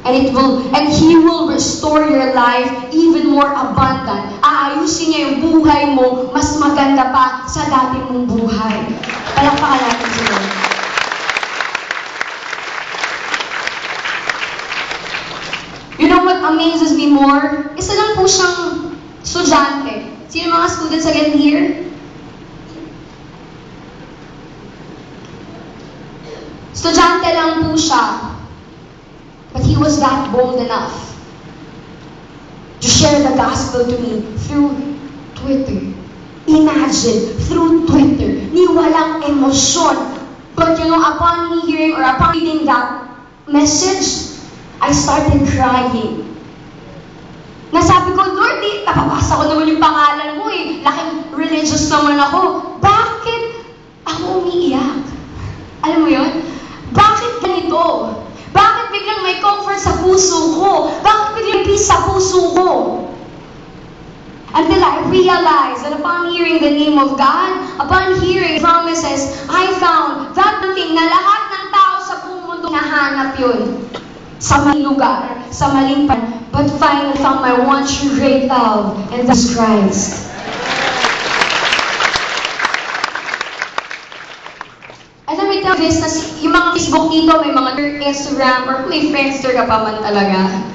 And He will restore your life even more abundant. Aayusin niya yung buhay mo, mas maganda pa sa dati mong buhay. Palakpakan natin si Lord. You know what amazes me more? Isa lang po siyang estudyante. Sino mga students again here? Estudyante lang po siya. But he was that bold enough to share the gospel to me through Twitter. Imagine, through Twitter, ni walang emosyon. But you know, upon me hearing or upon reading that message, I started crying. Nasabi ko, Lord, napapasa ko naman yung pangalan mo eh. Laking religious naman ako. Bakit ako umiiyak? Alam mo yun? Bakit ganito? Bakit biglang may comfort sa puso ko? Bakit biglang peace sa puso ko? Until I realized that upon hearing the name of God, upon hearing promises, I found that thing na lahat ng tao sa buong mundo nahanap yun. Sa maling lugar, sa maling pan, but finally found my one true great love, and that's Christ. And let me tell you this, yung mga Facebook dito, may mga Instagram, or may Friendster ka pa man talaga.